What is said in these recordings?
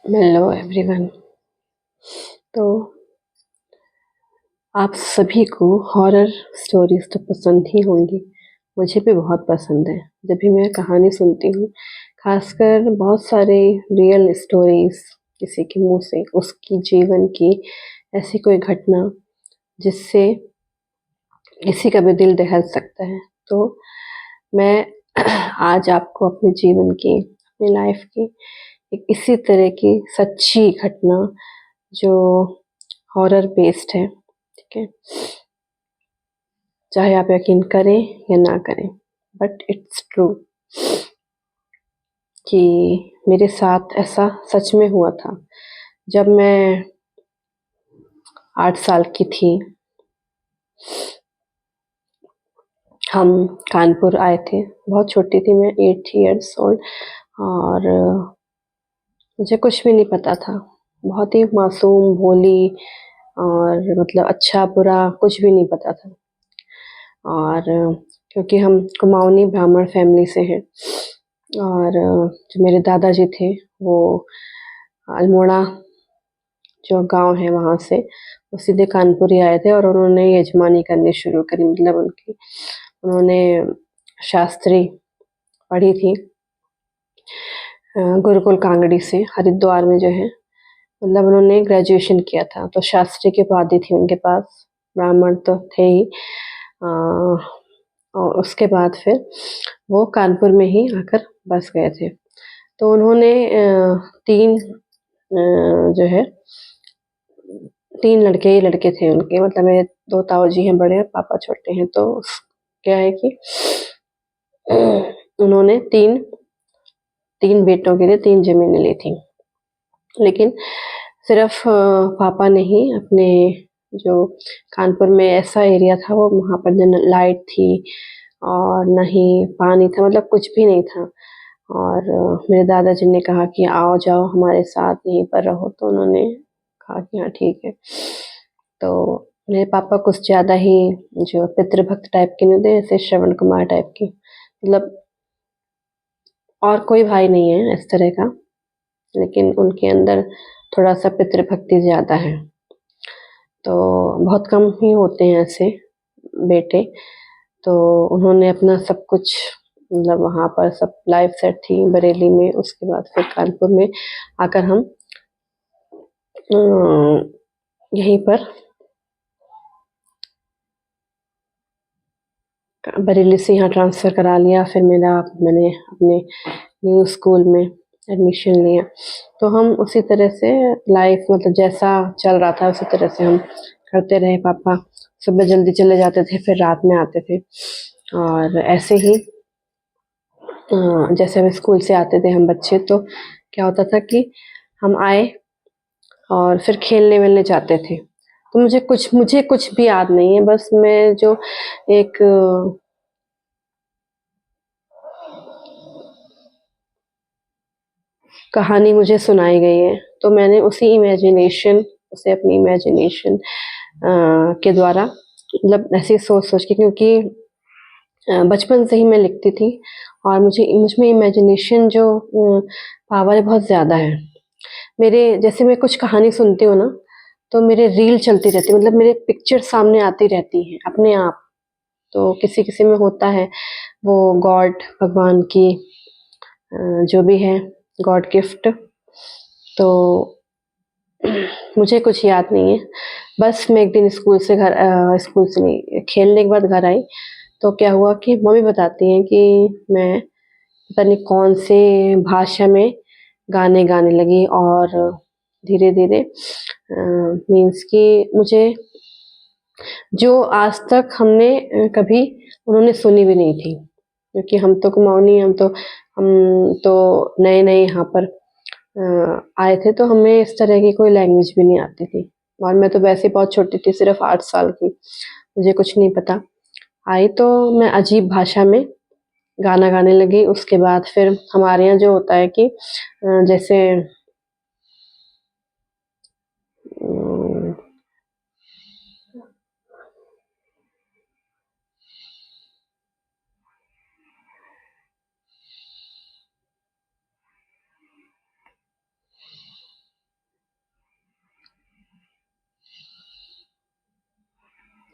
Hello everyone. तो आप सभी को हॉरर स्टोरीज तो पसंद ही होंगी। मुझे भी बहुत पसंद है। जब भी मैं कहानी सुनती हूँ, खासकर बहुत सारे रियल स्टोरीज किसी के मुंह से, उसकी जीवन की ऐसी कोई घटना जिससे किसी का भी दिल दहल सकता है। तो मैं आज आपको अपने जीवन की, अपनी लाइफ की एक इसी तरह की सच्ची घटना जो हॉरर बेस्ड है, ठीक है, चाहे आप यकीन करें या ना करें, बट इट्स ट्रू कि मेरे साथ ऐसा सच में हुआ था। जब मैं 8 साल की थी, हम कानपुर आए थे। बहुत छोटी थी मैं, 8 इयर्स ओल्ड, और मुझे कुछ भी नहीं पता था। बहुत ही मासूम, भोली, और मतलब अच्छा बुरा कुछ भी नहीं पता था। और क्योंकि हम कुमाऊनी ब्राह्मण फैमिली से हैं, और जो मेरे दादाजी थे वो अल्मोड़ा जो गांव है वहाँ से, वो सीधे कानपुर ही आए थे, और उन्होंने यजमानी करनी शुरू करी। मतलब उन्होंने शास्त्री पढ़ी थी गुरुकुल कांगड़ी से, हरिद्वार में जो है। मतलब उन्होंने ग्रेजुएशन किया था, तो शास्त्री की उपाधि थी उनके पास। ब्राह्मण तो थे ही। अ, और उसके बाद फिर वो कानपुर में ही आकर बस गए थे। तो उन्होंने 3 जो है 3 लड़के ही लड़के थे उनके। मतलब मेरे 2 ताऊ जी हैं बड़े, और पापा छोटे हैं। तो क्या है कि उन्होंने 3 बेटों के लिए 3 ज़मीनें ली थी। लेकिन सिर्फ पापा ने ही अपने, जो कानपुर में ऐसा एरिया था, वो वहाँ पर न लाइट थी और न ही पानी था, मतलब कुछ भी नहीं था। और मेरे दादाजी ने कहा कि आओ जाओ हमारे साथ, यहीं पर रहो। तो उन्होंने कहा कि हाँ ठीक है। तो मेरे पापा कुछ ज़्यादा ही जो पितृभक्त टाइप के नहीं थे, ऐसे श्रवण कुमार टाइप के। मतलब और कोई भाई नहीं है इस तरह का, लेकिन उनके अंदर थोड़ा-सा पितृभक्ति ज़्यादा है। तो बहुत कम ही होते हैं ऐसे बेटे। तो उन्होंने अपना सब कुछ, मतलब वहाँ पर सब लाइफ सेट थी बरेली में। उसके बाद फिर कानपुर में आकर हम यहीं पर बरेली से यहाँ ट्रांसफ़र करा लिया। फिर मैंने अपने न्यू स्कूल में एडमिशन लिया। तो हम उसी तरह से लाइफ, मतलब जैसा चल रहा था उसी तरह से हम करते रहे। पापा सुबह जल्दी चले जाते थे, फिर रात में आते थे। और ऐसे ही जैसे हम स्कूल से आते थे हम बच्चे, तो क्या होता था कि हम आए और फिर खेलने-वेलने जाते थे। तो मुझे कुछ भी याद नहीं है। बस मैं जो एक कहानी मुझे सुनाई गई है, तो मैंने उसे अपनी इमेजिनेशन के द्वारा, मतलब ऐसे सोच-सोच के, क्योंकि बचपन से ही मैं लिखती थी, और मुझ में इमेजिनेशन जो पावर है बहुत ज़्यादा है। मेरे जैसे मैं कुछ कहानी सुनती हूँ ना, तो मेरे रील चलती रहती है, मतलब मेरे पिक्चर सामने आती रहती हैं अपने आप। तो किसी-किसी में होता है वो गॉड, भगवान की जो भी है गॉड गिफ्ट। तो मुझे कुछ याद नहीं है। बस मैं एक दिन स्कूल से नहीं, खेलने के बाद घर आई। तो क्या हुआ कि मम्मी बताती हैं कि मैं पता नहीं कौन से भाषा में गाने गाने लगी, और धीरे-धीरे मीन्स कि मुझे जो आज तक हमने कभी उन्होंने सुनी भी नहीं थी। क्योंकि हम तो नए-नए यहाँ पर आए थे, तो हमें इस तरह की कोई लैंग्वेज भी नहीं आती थी। और मैं तो वैसे ही बहुत छोटी थी, सिर्फ़ 8 साल की, मुझे कुछ नहीं पता। आई तो मैं अजीब भाषा में गाना गाने लगी। उसके बाद फिर हमारे यहाँ जो होता है कि जैसे उम,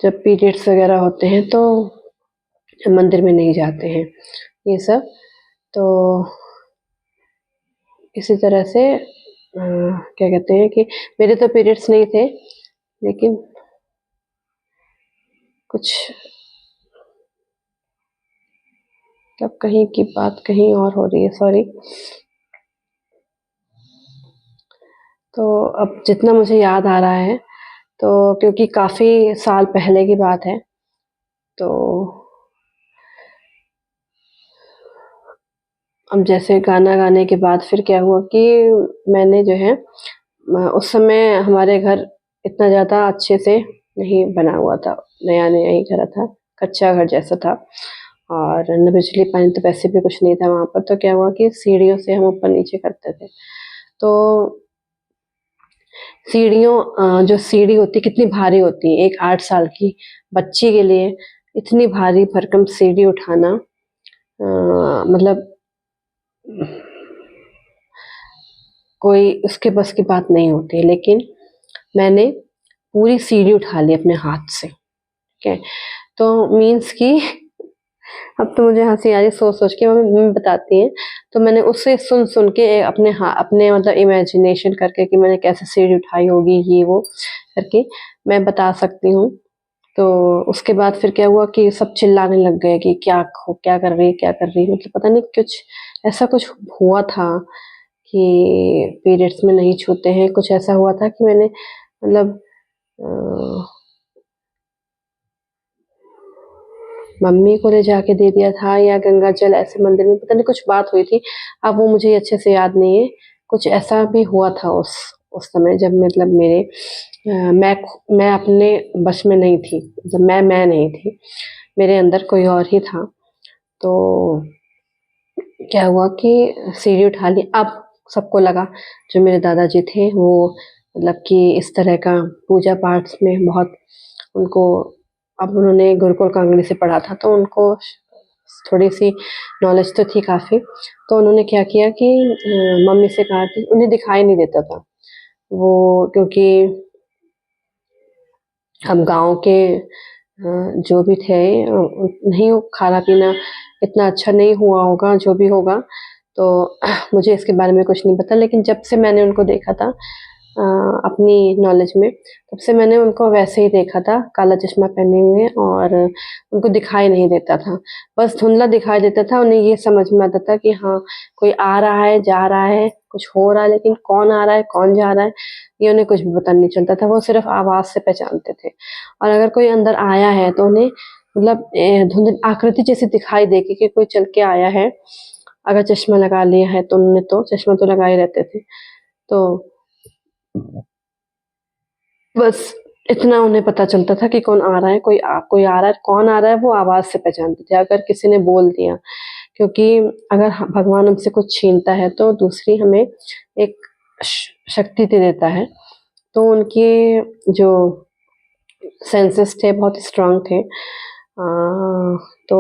जब पीरियड्स वगैरह होते हैं तो मंदिर में नहीं जाते हैं ये सब। तो इसी तरह से क्या कहते हैं कि मेरे तो पीरियड्स नहीं थे, लेकिन कुछ तब कहीं की बात कहीं और हो रही है, सॉरी। तो अब जितना मुझे याद आ रहा है, तो क्योंकि काफ़ी साल पहले की बात है, तो अब जैसे गाना गाने के बाद फिर क्या हुआ कि मैंने जो है उस समय हमारे घर इतना ज़्यादा अच्छे से नहीं बना हुआ था, नया-नया ही घर था, कच्चा घर जैसा था और न बिजली पानी तो वैसे भी कुछ नहीं था वहाँ पर। तो क्या हुआ कि सीढ़ियों से हम ऊपर-नीचे करते थे। तो जो सीढ़ी होती है कितनी भारी होती है, एक 8 साल की बच्ची के लिए इतनी भारी भरकम सीढ़ी उठाना मतलब कोई उसके बस की बात नहीं होती है। लेकिन मैंने पूरी सीढ़ी उठा ली अपने हाथ से, ठीक है? तो मीन्स कि अब तो मुझे हँसी आ रही है सोच-सोच के, मम्मी बताती हैं, तो मैंने उससे सुन-सुन के अपने मतलब इमेजिनेशन करके कि मैंने कैसे सीढ़ी उठाई होगी, ये वो करके मैं बता सकती हूँ। तो उसके बाद फिर क्या हुआ कि सब चिल्लाने लग गए कि क्या कर रही है, क्या कर रही है? मतलब पता नहीं कुछ ऐसा कुछ हुआ था कि पीरियड्स में नहीं छूते हैं, कुछ ऐसा हुआ था कि मैंने मतलब अ, मम्मी को ले जाके दे दिया था या गंगा जल ऐसे मंदिर में, पता नहीं कुछ बात हुई थी। अब वो मुझे अच्छे से याद नहीं है। कुछ ऐसा भी हुआ था उस समय जब मतलब मैं अपने बस में नहीं थी, मतलब मैं नहीं थी, मेरे अंदर कोई और ही था। तो क्या हुआ कि सीढ़ी उठा ली। अब सबको लगा, जो मेरे दादाजी थे वो मतलब कि इस तरह का पूजा पाठ में बहुत उनको, अब उन्होंने गुरुकुल कांगड़ी से पढ़ा था तो उनको थोड़ी-सी नॉलेज तो थी काफ़ी। तो उन्होंने क्या किया कि मम्मी से कहा कि उन्हें दिखाई नहीं देता था। वो क्योंकि हम गाँव के जो भी थे नहीं वो खाना-पीना इतना अच्छा नहीं हुआ होगा, जो भी होगा। तो मुझे इसके बारे में कुछ नहीं पता, लेकिन जब से मैंने उनको देखा था अपनी नॉलेज में, तब से मैंने उनको वैसे ही देखा था, काला चश्मा पहने हुए और उनको दिखाई नहीं देता था। बस धुंधला दिखाई देता था, उन्हें ये समझ में आता था कि हाँ, कोई आ रहा है, जा रहा है, कुछ हो रहा है, लेकिन कौन आ रहा है, कौन जा रहा है, ये उन्हें कुछ भी पता नहीं चलता था। वो सिर्फ़ आवाज़ से पहचानते थे और अगर कोई अंदर आया है तो उन्हें मतलब धुंध आकृति जैसी दिखाई देगी कि कोई चल के आया है। अगर चश्मा लगा लिया है तो उन्होंने तो चश्मा तो लगाए रहते थे। तो बस इतना उन्हें पता चलता था कि कौन आ रहा है, कोई आ रहा है, कौन आ रहा है वो आवाज़ से पहचानते थे, अगर किसी ने बोल दिया। क्योंकि अगर भगवान हमसे कुछ छीनता है तो दूसरी हमें एक शक्ति दे देता है। तो उनके जो सेंसेस थे बहुत स्ट्रॉन्ग थे। तो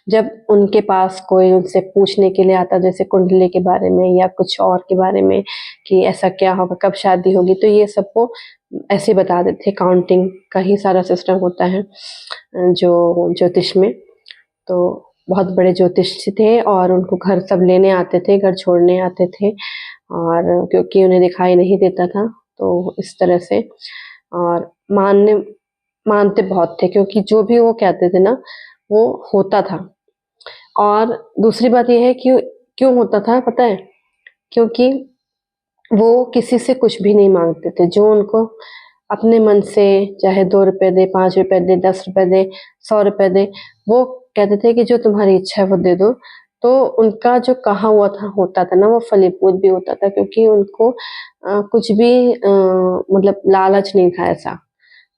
जब उनके पास कोई उनसे पूछने के लिए आता, जैसे कुंडली के बारे में या कुछ और के बारे में कि ऐसा क्या होगा, कब शादी होगी, तो ये सब वो ऐसे बता देते। काउंटिंग का ही सारा सिस्टम होता है जो ज्योतिष में। तो बहुत बड़े ज्योतिषी थे और उनको घर सब लेने आते थे, घर छोड़ने आते थे और क्योंकि उन्हें दिखाई नहीं देता था, तो इस तरह से और मानते बहुत थे क्योंकि जो भी वो कहते थे ना, वो होता था। और दूसरी बात ये है कि क्यों होता था पता है? क्योंकि वो किसी से कुछ भी नहीं माँगते थे, जो उनको अपने मन से चाहे ₹2 दे, ₹5 दे, ₹10 दे, ₹100 दे, वो कहते थे कि जो तुम्हारी इच्छा है वो दे दो। तो उनका जो कहा हुआ था होता था ना, वो फलीभूत भी होता था क्योंकि उनको कुछ भी मतलब लालच नहीं था ऐसा।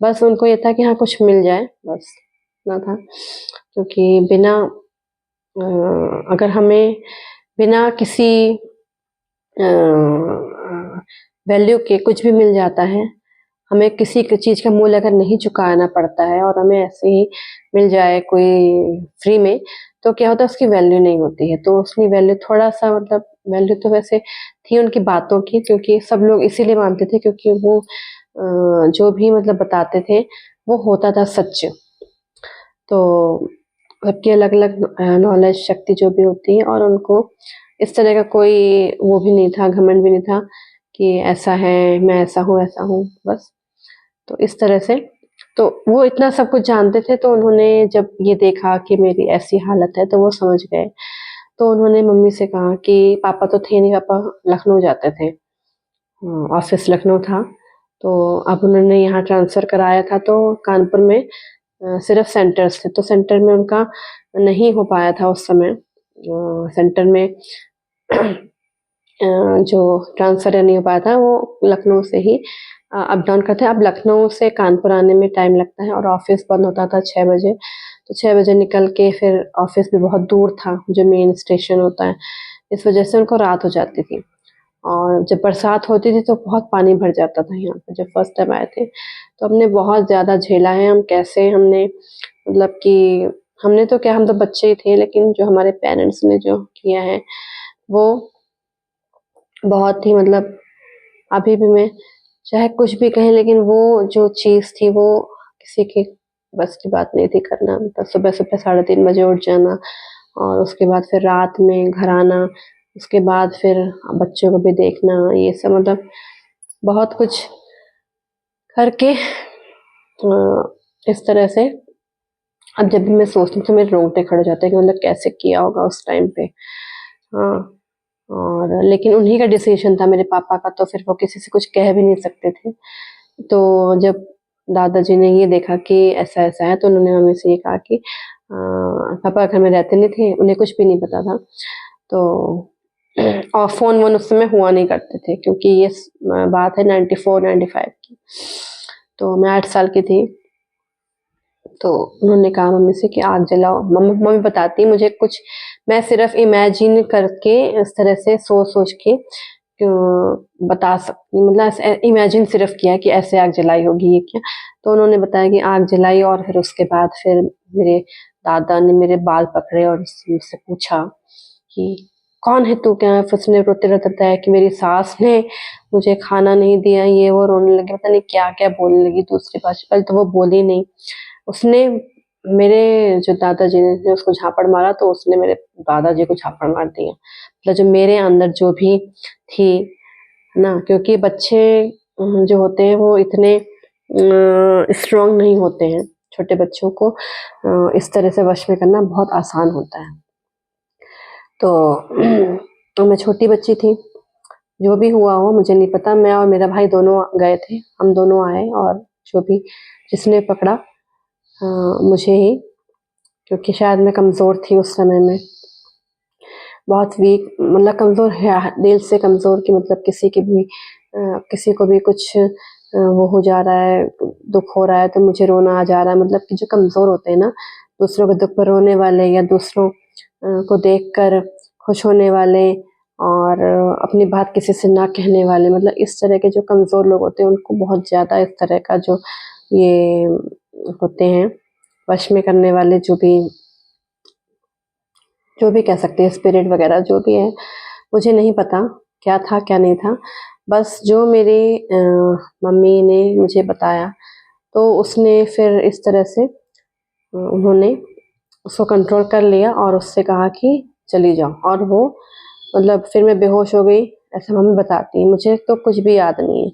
बस उनको ये था कि हाँ, कुछ मिल जाए बस, इतना था। क्योंकि अगर हमें बिना किसी वैल्यू के कुछ भी मिल जाता है, हमें किसी चीज़ का मूल्य अगर नहीं चुकाना पड़ता है और हमें ऐसे ही मिल जाए कोई फ्री में, तो क्या होता है उसकी वैल्यू नहीं होती है। तो उसकी वैल्यू थोड़ा-सा मतलब वैल्यू तो वैसे थी उनकी बातों की, क्योंकि सब लोग इसीलिए मानते थे क्योंकि वो जो भी मतलब बताते थे वो होता था सच। तो सबकी अलग-अलग नॉलेज शक्ति जो भी होती है, और उनको इस तरह का कोई वो भी नहीं था, घमंड भी नहीं था कि ऐसा है, मैं ऐसा हूँ, बस। तो इस तरह से तो वो इतना सब कुछ जानते थे, तो उन्होंने जब ये देखा कि मेरी ऐसी हालत है तो वो समझ गए। तो उन्होंने मम्मी से कहा कि पापा तो थे नहीं, पापा लखनऊ जाते थे। ऑफ़िस लखनऊ था, तो अब उन्होंने यहाँ ट्रांसफ़र कराया था, तो कानपुर में सिर्फ़ सेंटर्स थे, तो सेंटर में उनका नहीं हो पाया था उस समय। सेंटर में जो ट्रांसफ़र नहीं हो पाया था, वो लखनऊ से ही अप डाउन करते हैं। अब लखनऊ से कानपुर आने में टाइम लगता है, और ऑफ़िस बंद होता था 6 बजे, तो 6 बजे निकल के फिर ऑफ़िस भी बहुत दूर था, जो मेन स्टेशन होता है, इस वजह से उनको रात हो जाती थी। और जब बरसात होती थी तो बहुत पानी भर जाता था यहाँ पे, जब फर्स्ट टाइम आए थे। तो हमने बहुत ज़्यादा झेला है, हम कैसे हमने मतलब कि हमने तो क्या, हम तो बच्चे ही थे, लेकिन जो हमारे पेरेंट्स ने जो किया है, वो बहुत ही मतलब अभी भी मैं चाहे कुछ भी कहें, लेकिन वो जो चीज़ थी वो किसी के बस की बात नहीं थी करना। मतलब सुबह-सुबह 3:30 बजे उठ जाना, और उसके बाद फिर रात में घर आना, उसके बाद फिर बच्चों को भी देखना, ये सब मतलब बहुत कुछ करके इस तरह से अब जब भी मैं सोचती हूँ तो मेरे रोंगटे खड़े हो जाते हैं कि मतलब कैसे किया होगा उस टाइम पे। हाँ, और लेकिन उन्हीं का डिसीज़न था मेरे पापा का, तो फिर वो किसी से कुछ कह भी नहीं सकते थे। तो जब दादाजी ने ये देखा कि ऐसा-ऐसा है, तो उन्होंने मम्मी से ये कहा कि पापा घर में रहते नहीं थे, उन्हें कुछ भी नहीं पता था। तो और फ़ोन-वोन उस समय हुआ नहीं करते थे, क्योंकि ये बात है 94-95 की। तो मैं 8 साल की थी। तो उन्होंने कहा मम्मी से कि आग जलाओ। मम्मी बताती है मुझे कुछ, मैं सिर्फ़ इमेजिन करके इस तरह से सोच-सोच के बता सकती हूँ, मतलब ऐसे इमेजिन सिर्फ़ किया कि ऐसे आग जलाई होगी ये क्या। तो उन्होंने बताया कि आग जलाई, और फिर उसके बाद फिर मेरे दादा ने मेरे बाल पकड़े और मुझसे पूछा कि कौन है तू? क्या? फिर उसने रोते-रोते बताया कि मेरी सास ने मुझे खाना नहीं दिया, ये वो, रोने लगी, पता नहीं क्या-क्या बोलने लगी दूसरी भाषा। पहले तो वो बोली नहीं। उसने मेरे जो दादाजी ने उसको झापड़ मारा, तो उसने मेरे दादाजी को झापड़ मार दिया। मतलब जो मेरे अंदर जो भी थी ना, क्योंकि बच्चे जो होते हैं वो इतने स्ट्रॉन्ग नहीं होते हैं। छोटे बच्चों को इस तरह से वश में करना बहुत आसान होता है। तो तो मैं छोटी बच्ची थी, जो भी हुआ हो मुझे नहीं पता। मैं और मेरा भाई दोनों गए थे, हम दोनों आए, और जो भी जिसने पकड़ा मुझे ही, क्योंकि शायद मैं कमज़ोर थी उस समय में, बहुत वीक, मतलब कमज़ोर है, दिल से कमज़ोर, कि मतलब किसी को भी कुछ वो हो जा रहा है, दुःख हो रहा है, तो मुझे रोना आ जा रहा है, मतलब कि जो कमज़ोर होते हैं ना, दूसरों के दुःख पर रोने वाले, या दूसरों को देखकर खुश होने वाले, और अपनी बात किसी से ना कहने वाले, मतलब इस तरह के जो कमज़ोर लोग होते हैं, उनको बहुत ज़्यादा इस तरह का जो ये होते हैं, वश में करने वाले, जो भी कह सकते हैं, स्पिरिट वगैरह जो भी है, मुझे नहीं पता क्या था क्या नहीं था। बस जो मेरी मम्मी ने मुझे बताया, तो उसने फिर इस तरह से उन्होंने उसको कंट्रोल कर लिया, और उससे कहा कि चली जाओ, और वो मतलब फिर मैं बेहोश हो गई, ऐसा मम्मी बताती हैं। मुझे तो कुछ भी याद नहीं है।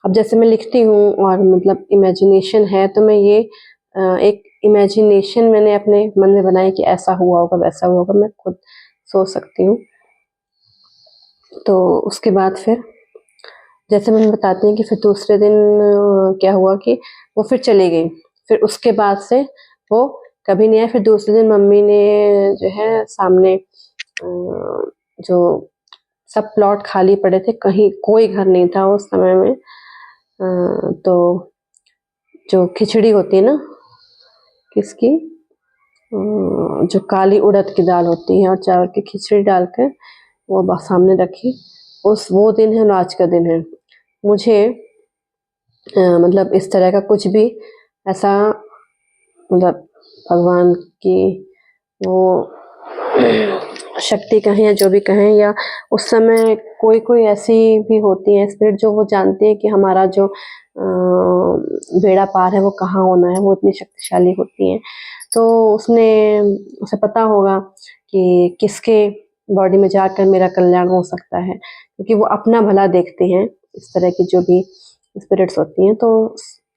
अब जैसे मैं लिखती हूँ और मतलब इमेजिनेशन है, तो मैं ये एक इमेजिनेशन मैंने अपने मन में बनाई कि ऐसा हुआ होगा, वैसा हुआ होगा, मैं खुद सोच सकती हूँ। तो उसके बाद फिर जैसे मम्मी बताती हैं कि फिर दूसरे दिन क्या हुआ कि वो फिर चली गई। फिर उसके बाद से वो कभी नहीं आई। फिर दूसरे दिन मम्मी ने जो है सामने जो सब प्लॉट खाली पड़े थे, कहीं कोई घर नहीं था उस समय में। तो जो खिचड़ी होती है ना, किसकी, जो काली उड़द की दाल होती है, और चावल की खिचड़ी डालकर वो सामने रखी। वो दिन है और आज का दिन है। मुझे मतलब इस तरह का कुछ भी ऐसा, मतलब भगवान की वो शक्ति कहें या जो भी कहें, या उस समय कोई कोई ऐसी भी होती है स्पिरिट जो वो जानती है कि हमारा जो बेड़ा पार है वो कहाँ होना है, वो इतनी शक्तिशाली होती हैं। तो उसे पता होगा कि किसके बॉडी में जाकर मेरा कल्याण हो सकता है, क्योंकि वो अपना भला देखते हैं इस तरह की जो भी स्पिरिट्स होती हैं। तो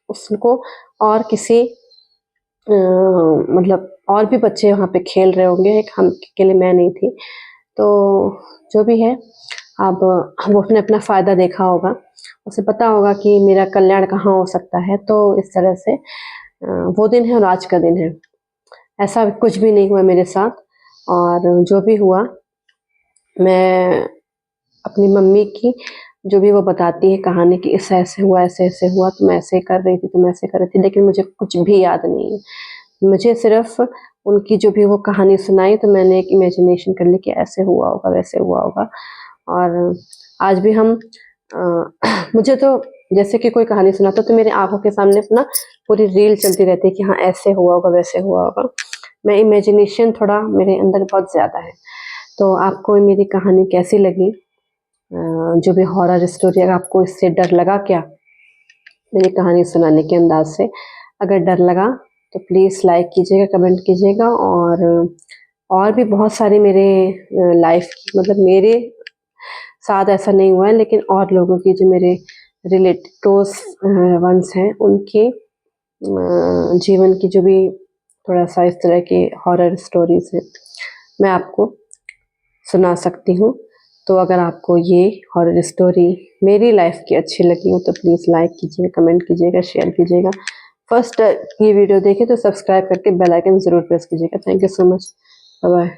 उसको और किसी मतलब और भी बच्चे वहाँ पे खेल रहे होंगे, एक हम अकेले मैं नहीं थी। तो जो भी है, अब वो उसने अपना फ़ायदा देखा होगा, उसे पता होगा कि मेरा कल्याण कहाँ हो सकता है। तो इस तरह से वो दिन है और आज का दिन है। ऐसा कुछ भी नहीं हुआ मेरे साथ, और जो भी हुआ मैं अपनी मम्मी की जो भी वो बताती है कहानी कि ऐसा ऐसे हुआ, ऐसे-ऐसे हुआ, तुम ऐसे कर रही थी, तुम ऐसे कर रही थी, लेकिन मुझे कुछ भी याद नहीं है। मुझे सिर्फ़ उनकी जो भी वो कहानी सुनाई तो मैंने एक इमेजिनेशन कर ली कि ऐसे हुआ होगा, वैसे हुआ होगा। और आज भी हम मुझे तो जैसे कि कोई कहानी सुनाता तो मेरी आँखों के सामने ना पूरी रील चलती रहती है कि हाँ, ऐसे हुआ होगा, वैसे हुआ होगा। मैं इमेजिनेशन थोड़ा मेरे अंदर बहुत ज़्यादा है। तो आपको मेरी कहानी कैसी लगी? जो भी हॉरर स्टोरी, अगर आपको इससे डर लगा क्या मेरी कहानी सुनाने के अंदाज़ से? अगर डर लगा तो प्लीज़ लाइक कीजिएगा, कमेंट कीजिएगा। और भी बहुत सारी मेरे लाइफ़ की, मतलब मेरे साथ ऐसा नहीं हुआ है, लेकिन और लोगों की जो मेरे क्लोज़ वन्स हैं, उनके जीवन की जो भी थोड़ा-सा इस तरह के हॉरर स्टोरीज़ हैं, मैं आपको सुना सकती हूँ। तो अगर आपको ये हॉरर स्टोरी मेरी लाइफ़ की अच्छी लगी हो तो प्लीज़ लाइक कीजिएगा, कमेंट कीजिएगा, शेयर कीजिएगा। फर्स्ट ये वीडियो देखें तो सब्सक्राइब करके बेल आइकन ज़रूर प्रेस कीजिएगा। Thank you so much. Bye bye.